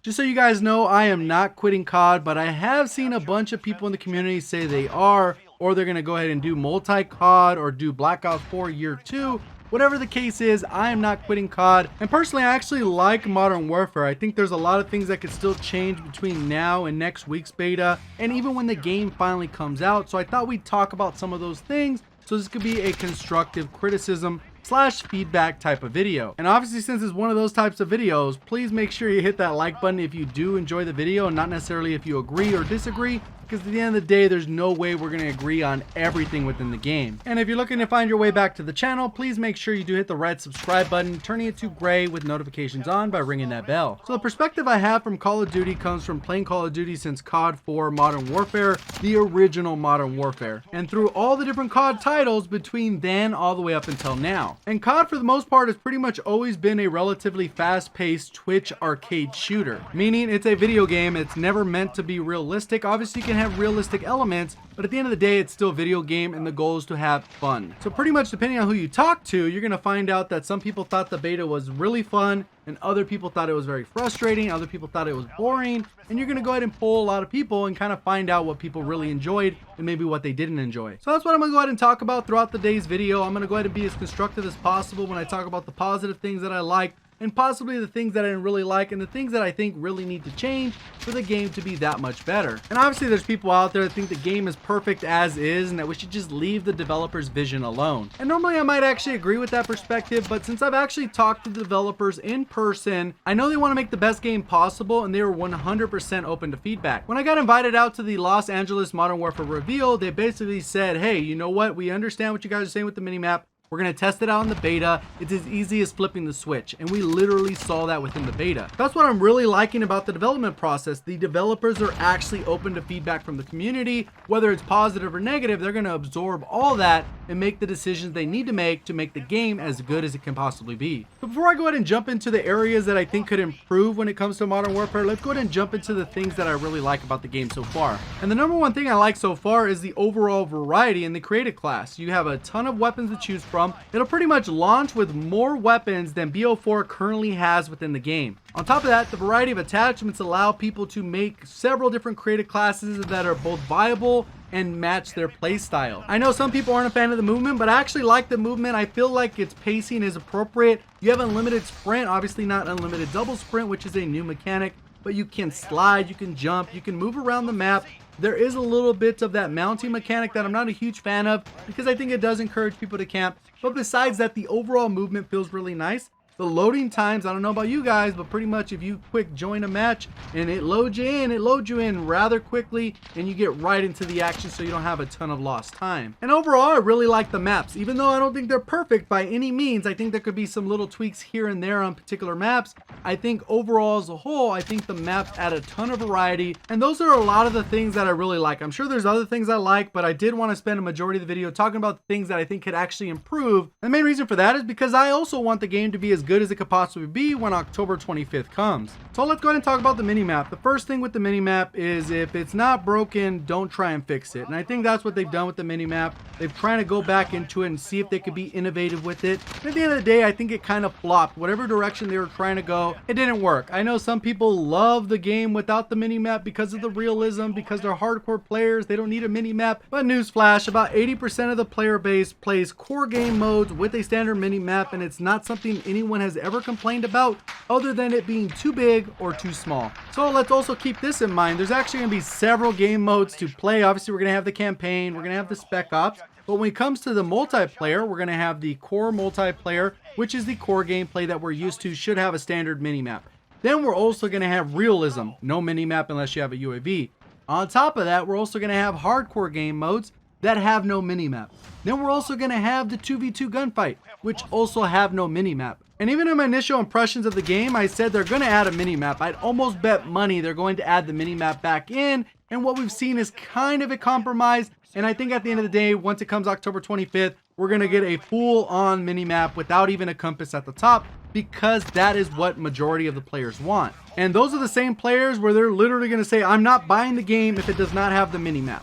Just so you guys know, I am not quitting COD, but I have seen a bunch of people in the community say they are, or they're going to go ahead and do multi-COD or do Black Ops 4 Year 2. Whatever the case is, I am not quitting COD. And personally, I actually like Modern Warfare. I think there's a lot of things that could still change between now and next week's beta, and even when the game finally comes out. So I thought we'd talk about some of those things. So this could be a constructive criticism / feedback type of video. And obviously, since it's one of those types of videos, please make sure you hit that like button if you do enjoy the video, and not necessarily if you agree or disagree, because at the end of the day, there's no way we're going to agree on everything within the game. And if you're looking to find your way back to the channel, please make sure you do hit the red subscribe button, turning it to gray with notifications on by ringing that bell. So the perspective I have from Call of Duty comes from playing Call of Duty since COD 4 Modern Warfare, the original Modern Warfare, and through all the different COD titles between then all the way up until now. And COD, for the most part, has pretty much always been a relatively fast-paced Twitch arcade shooter, meaning it's a video game. It's never meant to be realistic. Obviously, you can have realistic elements, but at the end of the day, it's still a video game, and the goal is to have fun. So pretty much, depending on who you talk to, you're gonna find out that some people thought the beta was really fun, and other people thought it was very frustrating, other people thought it was boring, and you're gonna go ahead and poll a lot of people and kind of find out what people really enjoyed and maybe what they didn't enjoy. So that's what I'm gonna go ahead and talk about throughout the day's video. I'm gonna go ahead and be as constructive as possible when I talk about the positive things that I like, and possibly the things that I didn't really like, and the things that I think really need to change for the game to be that much better. And obviously there's people out there that think the game is perfect as is and that we should just leave the developer's vision alone. And normally I might actually agree with that perspective, but since I've actually talked to the developers in person, I know they want to make the best game possible, and they were 100% open to feedback. When I got invited out to the Los Angeles Modern Warfare reveal, they basically said, hey, you know what, we understand what you guys are saying with the minimap. We're going to test it out in the beta. It's as easy as flipping the switch. And we literally saw that within the beta. That's what I'm really liking about the development process. The developers are actually open to feedback from the community. Whether it's positive or negative, they're going to absorb all that and make the decisions they need to make the game as good as it can possibly be. But before I go ahead and jump into the areas that I think could improve when it comes to Modern Warfare, let's go ahead and jump into the things that I really like about the game so far. And the number one thing I like so far is the overall variety in the creative class. You have a ton of weapons to choose from. It'll pretty much launch with more weapons than BO4 currently has within the game. On top of that, the variety of attachments allow people to make several different creative classes that are both viable and match their play style. I know some people aren't a fan of the movement, but I actually like the movement. I feel like its pacing is appropriate. You have unlimited sprint, obviously not unlimited double sprint, which is a new mechanic, but you can slide, you can jump, you can move around the map. There is a little bit of that mounting mechanic that I'm not a huge fan of, because I think it does encourage people to camp. But besides that, the overall movement feels really nice. The loading times, I don't know about you guys, but pretty much if you quick join a match and it loads you in rather quickly, and you get right into the action, so you don't have a ton of lost time. And overall, I really like the maps. Even though I don't think they're perfect by any means, I think there could be some little tweaks here and there on particular maps. I think overall as a whole, I think the maps add a ton of variety, and those are a lot of the things that I really like. I'm sure there's other things I like, but I did want to spend a majority of the video talking about the things that I think could actually improve. And the main reason for that is because I also want the game to be as good as it could possibly be when October 25th comes. So let's go ahead and talk about the minimap. The first thing with the minimap is, if it's not broken, don't try and fix it. And I think that's what they've done with the minimap. They've tried to go back into it and see if they could be innovative with it. And at the end of the day, I think it kind of flopped. Whatever direction they were trying to go, it didn't work. I know some people love the game without the minimap because of the realism, because they're hardcore players, they don't need a minimap. But newsflash, about 80% of the player base plays core game modes with a standard minimap, and it's not something anyone has ever complained about, other than it being too big or too small. So let's also keep this in mind. There's actually going to be several game modes to play. Obviously, we're going to have the campaign, we're going to have the spec ops, but when it comes to the multiplayer, we're going to have the core multiplayer, which is the core gameplay that we're used to, should have a standard minimap. Then we're also going to have realism, no minimap unless you have a UAV. On top of that, we're also going to have hardcore game modes that have no minimap. Then we're also going to have the 2v2 gunfight, which also have no minimap. And even in my initial impressions of the game, I said they're going to add a minimap. I'd almost bet money they're going to add the minimap back in, and what we've seen is kind of a compromise. And I think at the end of the day, once it comes October 25th, we're going to get a full-on minimap without even a compass at the top, because that is what majority of the players want. And those are the same players where they're literally going to say, I'm not buying the game if it does not have the minimap.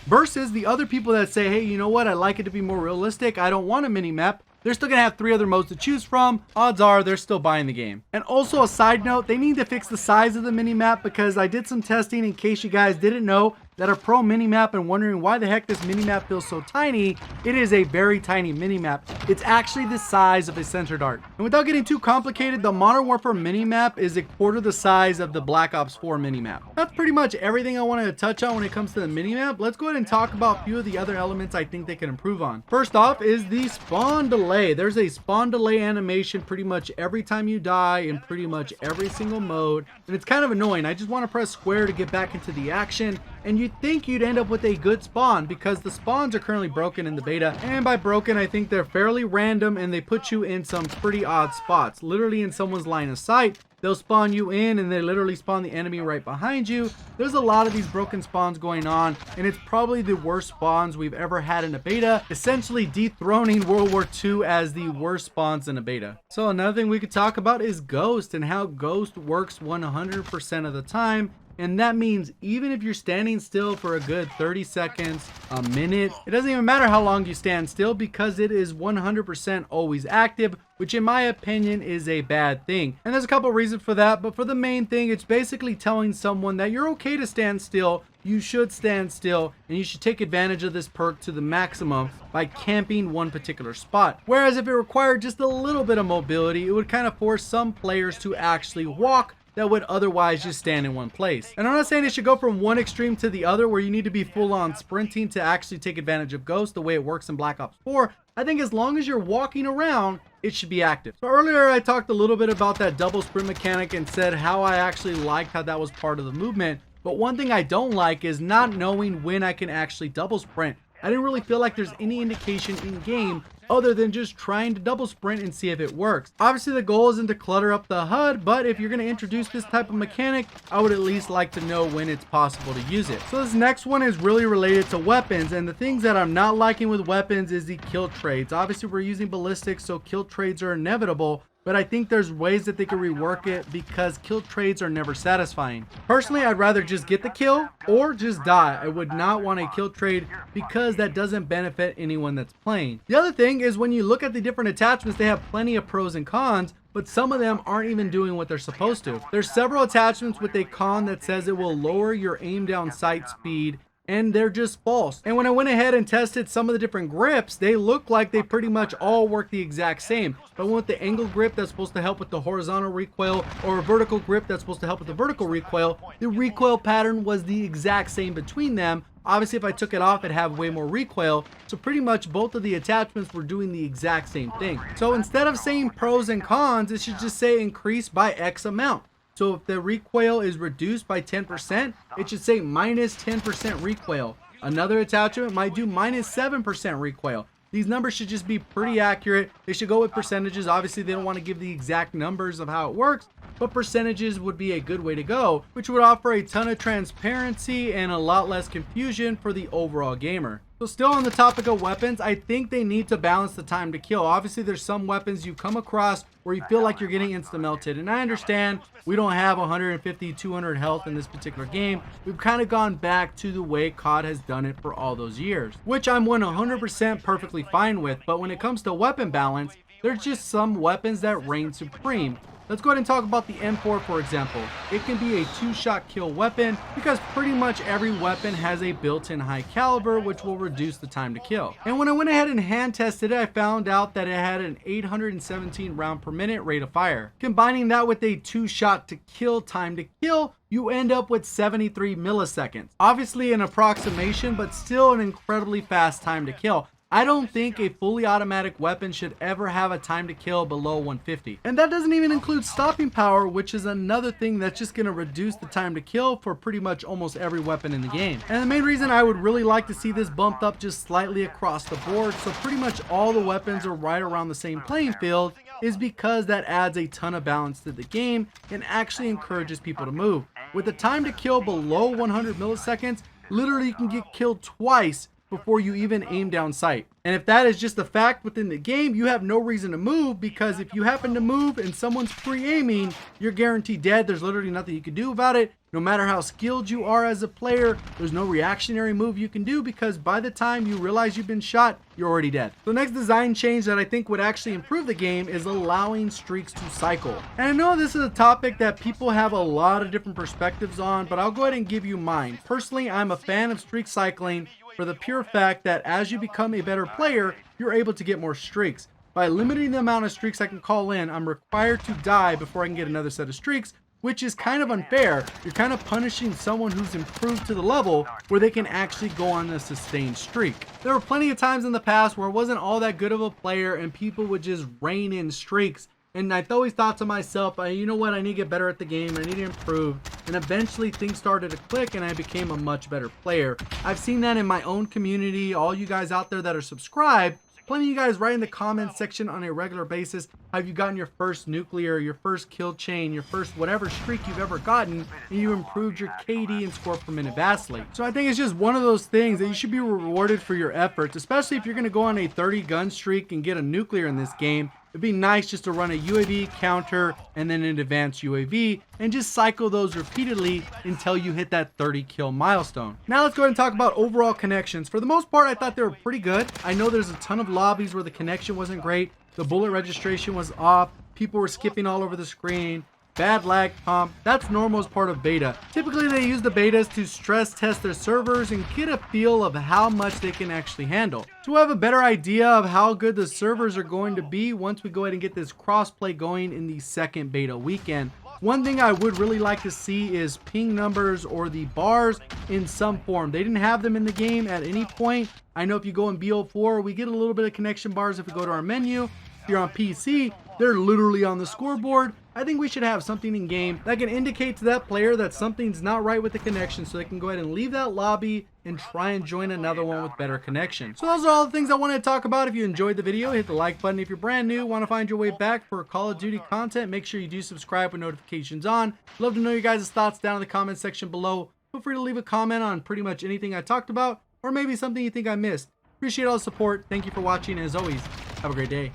Versus the other people that say, hey, you know what, I like it to be more realistic, I don't want a minimap. they're still gonna have 3 other modes to choose from. Odds are they're still buying the game. And also a side note, they need to fix the size of the mini-map, because I did some testing in case you guys didn't know that are pro mini-map and wondering why the heck this mini-map feels so tiny. It is a very tiny mini-map. It's actually the size of a center dart. And without getting too complicated, the Modern Warfare mini-map is a quarter the size of the Black Ops 4 mini-map. That's pretty much everything I wanted to touch on when it comes to the mini-map. Let's go ahead and talk about a few of the other elements I think they can improve on. First off is the spawn delay. There's a spawn delay animation pretty much every time you die in pretty much every single mode. And it's kind of annoying. I just want to press square to get back into the action. And you'd think you'd end up with a good spawn, because the spawns are currently broken in the beta. And by broken, I think they're fairly random and they put you in some pretty odd spots. Literally in someone's line of sight. They'll spawn you in and they literally spawn the enemy right behind you. There's a lot of these broken spawns going on, and it's probably the worst spawns we've ever had in a beta, essentially dethroning World War II as the worst spawns in a beta. So another thing we could talk about is Ghost, and how Ghost works 100% of the time. And that means even if you're standing still for a good 30 seconds, a minute, it doesn't even matter how long you stand still, because it is 100% always active, which in my opinion is a bad thing. And there's a couple reasons for that, but for the main thing, it's basically telling someone that you're okay to stand still, you should stand still, and you should take advantage of this perk to the maximum by camping one particular spot. Whereas if it required just a little bit of mobility, it would kind of force some players to actually walk that would otherwise just stand in one place. And I'm not saying it should go from one extreme to the other, where you need to be full on sprinting to actually take advantage of Ghost the way it works in Black Ops 4. I think as long as you're walking around, it should be active. So earlier I talked a little bit about that double sprint mechanic and said how I actually liked how that was part of the movement. But one thing I don't like is not knowing when I can actually double sprint. I didn't really feel like there's any indication in game other than just trying to double sprint and see if it works. Obviously the goal isn't to clutter up the HUD, but if you're going to introduce this type of mechanic, I would at least like to know when it's possible to use it. So this next one is really related to weapons, and the things that I'm not liking with weapons is the kill trades. Obviously we're using ballistics, so kill trades are inevitable. But I think there's ways that they could rework it, because kill trades are never satisfying. Personally, I'd rather just get the kill or just die. I would not want a kill trade, because that doesn't benefit anyone that's playing. The other thing is, when you look at the different attachments, they have plenty of pros and cons, but some of them aren't even doing what they're supposed to. There's several attachments with a con that says it will lower your aim down sight speed, and they're just false. And when I went ahead and tested some of the different grips, they look like they pretty much all work the exact same. But with the angle grip that's supposed to help with the horizontal recoil, or a vertical grip that's supposed to help with the vertical recoil, the recoil pattern was the exact same between them. Obviously, if I took it off, it'd have way more recoil. So pretty much both of the attachments were doing the exact same thing. So instead of saying pros and cons, it should just say increase by X amount. So if the recoil is reduced by 10%, it should say minus 10% recoil. Another attachment might do minus 7% recoil. These numbers should just be pretty accurate. They should go with percentages. Obviously, they don't want to give the exact numbers of how it works, but percentages would be a good way to go, which would offer a ton of transparency and a lot less confusion for the overall gamer. So still on the topic of weapons, I think they need to balance the time to kill. Obviously, there's some weapons you come across where you feel like you're getting insta-melted. And I understand we don't have 150, 200 health in this particular game. We've kind of gone back to the way COD has done it for all those years, which I'm 100% perfectly fine with. But when it comes to weapon balance, there's just some weapons that reign supreme. Let's go ahead and talk about the M4, for example. It can be a 2-shot kill weapon, because pretty much every weapon has a built-in high caliber, which will reduce the time to kill. And when I went ahead and hand tested it, I found out that it had an 817 round per minute rate of fire. Combining that with a 2-shot to kill time to kill, you end up with 73 milliseconds. Obviously an approximation, but still an incredibly fast time to kill. I don't think a fully automatic weapon should ever have a time to kill below 150. And that doesn't even include stopping power, which is another thing that's just going to reduce the time to kill for pretty much almost every weapon in the game. And the main reason I would really like to see this bumped up just slightly across the board, so pretty much all the weapons are right around the same playing field, is because that adds a ton of balance to the game and actually encourages people to move. With the time to kill below 100 milliseconds, literally you can get killed twice before you even aim down sight. And if that is just a fact within the game, you have no reason to move, because if you happen to move and someone's pre-aiming, you're guaranteed dead. There's literally nothing you can do about it. No matter how skilled you are as a player, there's no reactionary move you can do, because by the time you realize you've been shot, you're already dead. The next design change that I think would actually improve the game is allowing streaks to cycle. And I know this is a topic that people have a lot of different perspectives on, but I'll go ahead and give you mine. Personally, I'm a fan of streak cycling for the pure fact that as you become a better player, you're able to get more streaks. By limiting the amount of streaks I can call in, I'm required to die before I can get another set of streaks, which is kind of unfair. You're kind of punishing someone who's improved to the level where they can actually go on a sustained streak. There were plenty of times in the past where I wasn't all that good of a player and people would just rain in streaks. And I always thought to myself, you know what, I need to get better at the game, I need to improve. And eventually things started to click and I became a much better player. I've seen that in my own community. All you guys out there that are subscribed, plenty of you guys write in the comment section on a regular basis, have you gotten your first nuclear, your first kill chain, your first whatever streak you've ever gotten, and you improved your KD and score per minute vastly. So I think it's just one of those things that you should be rewarded for your efforts, especially if you're going to go on a 30 gun streak and get a nuclear in this game. It'd be nice just to run a UAV counter and then an advanced UAV and just cycle those repeatedly until you hit that 30 kill milestone. Now let's go ahead and talk about overall connections. For the most part, I thought they were pretty good. I know there's a ton of lobbies where the connection wasn't great. The bullet registration was off. People were skipping all over the screen. Bad lag comp. That's normal as part of beta. Typically they use the betas to stress test their servers and get a feel of how much they can actually handle. To have a better idea of how good the servers are going to be once we go ahead and get this crossplay going in the second beta weekend. One thing I would really like to see is ping numbers or the bars in some form. They didn't have them in the game at any point. I know if you go in BO4, we get a little bit of connection bars if we go to our menu. If you're on PC, they're literally on the scoreboard. I think we should have something in game that can indicate to that player that something's not right with the connection, so they can go ahead and leave that lobby and try and join another one with better connection. So those are all the things I wanted to talk about. If you enjoyed the video, hit the like button. If you're brand new, want to find your way back for Call of Duty content, make sure you do subscribe with notifications on. Love to know your guys' thoughts down in the comment section below. Feel free to leave a comment on pretty much anything I talked about, or maybe something you think I missed. Appreciate all the support. Thank you for watching, and as always, have a great day.